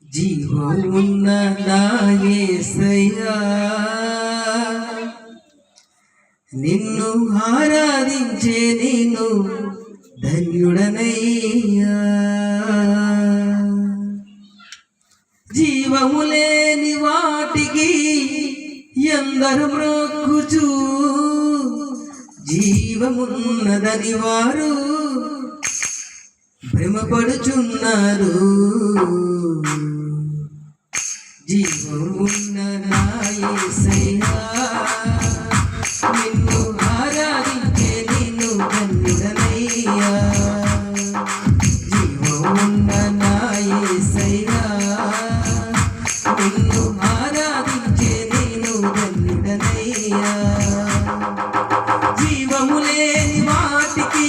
జీవమున్న నా యేసయ్యా నిన్ను ఆరాధించే నేను ధన్యుడనయ్యా. జీవము లేని వాటికి ఎందరు మ్రొక్కుచు జీవమున్నదని వారు భ్రమపడుచున్నారు. జీవమున్న నా యేసయ్యా నిన్ను ఆరాధించే నేను ధన్యుడనయ్యా. జీవమున్న నా యేసయ్యా నిన్ను ఆరాధించే నేను ధన్యుడనయ్యా. జీవము లేని వాటికి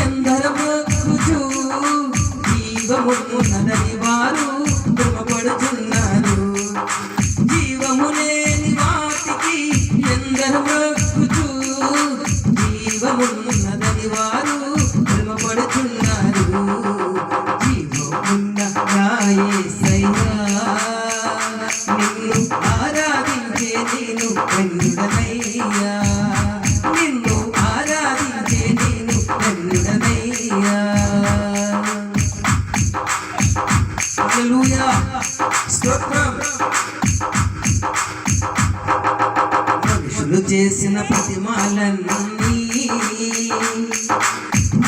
ఎందరు మొక్కుచు జీవమున్నదని వారు భ్రమపడుచున్నారు. జీవము లేని వాటికి ఎందరు మొక్కుచు జీవమున్నదని వారు భ్రమపడుచున్నారు. జీవమున్న నా యేసయ్యా నిన్ను ఆరాధించే నేను ధన్యుడనయ్యా. నిన్ను ఆరాధించే నేను ధన్యుడనయ్యా. హల్లెలూయా స్తోత్రం. మనుషులు చేసిన ప్రతిమాలన్నీ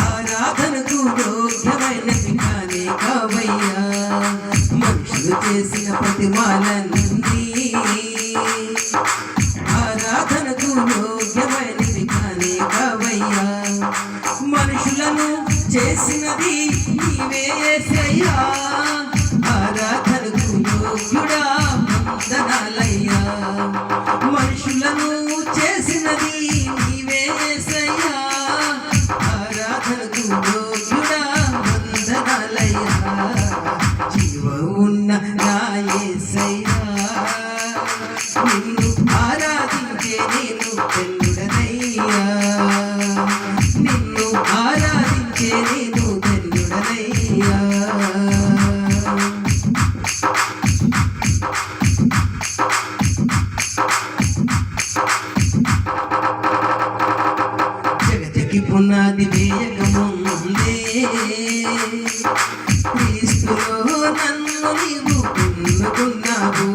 ఆరాధనకు యోగ్యమైనవి కానే కావయ్యా. మనుషులు చేసిన ప్రతిమాలన్నీ ఆరాధనకు యోగ్యమైనవి కానే కావయ్యా. మనుషులను చేసినది నీవే యేసయ్యా. ఆరాధనకు యోగ్యుడా వందనాలయ్యా. మనుషులను చేసినది నీవే యేసయ్యా. ఆరాధనకు యోగ్యుడా వందనాలయ్యా. జీవమున్న నా యేసయ్యా నిన్ను ఆరాధించే నేను ధన్యుడనయ్యా. నిన్ను ఆరాధించే నేను ధన్యుడనయ్యా. జగతికి పునాది వేయకముందే క్రీస్తులో నన్ను నీవు పొందుకున్నావు.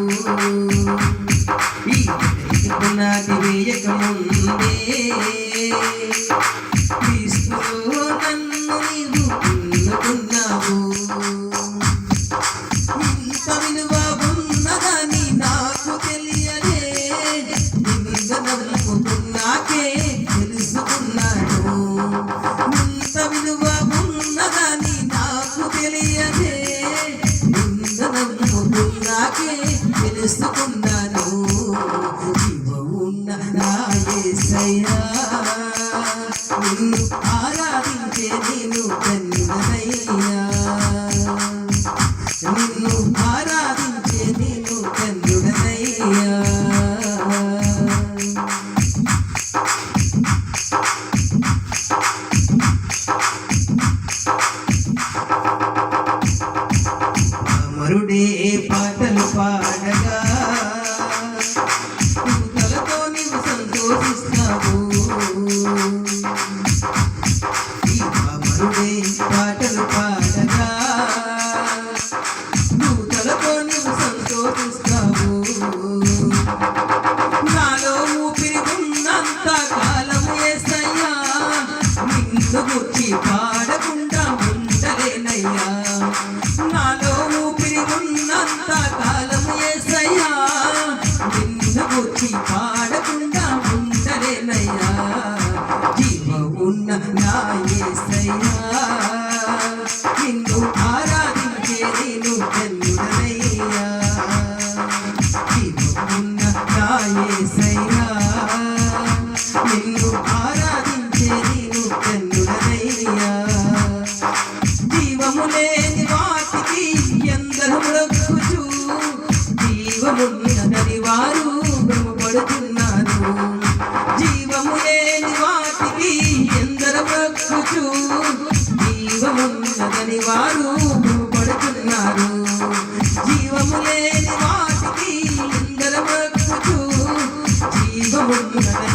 ఈ జగతికి పునాది వేయకముందే క్రీస్తులో నన్ను నీవు పొందుకున్నావు. ఇంత విలువ ఉన్నదని నాకు తెలియదే. నిన్ను నమ్ముకున్నాకే తెలుసుకున్నాను. ఇంత విలువ ఉన్నదని నాకు తెలియదే. నిన్ను నమ్ముకున్నాకే తెలుసుకున్నాను. జీవమున్న నా యేసయ్యా నిన్ను ఆరాధించే నేను ధన్యుడనయ్యా. నిన్ను ఆరాధించే నేను ధన్యుడనయ్యా. అమరుడే పాటలు పాడగా తలతో నీవు సంతోషిస్తావు. ఈ అమరుడే పాటలు పాడగా తలతో నీవు సంతోషిస్తావు. నాలో ఊపిరి ఉన్నంత కాలం యేసయ్యా నిన్ను గుర్చి పాడకుండా ఉండలేనయ్యా. నాలో ఊపిరి ఉన్నంత కాలం యేసయ్యా నిన్ను గుర్చి పాడకుండా ఉండలేనయ్యా. జీవమున్న నా యేసయ్యా నిన్ను ఆరాధించే నేను ధన్యుడనయ్యా. జీవమున్న నా యేసయ్యా నిన్ను ఆరాధించే నేను ధన్యుడనయ్యా. జీవము లేని వాటికి ఎందరు మ్రొక్కుచు జీవమున్నదని వారు భ్రమపడుతున్నారు. జీవము లేని వాటికి ఎందరు మ్రొక్కుచు జీవమున్నదని వారు పడుతున్నారు. జీవ ఉన్నదయ్యా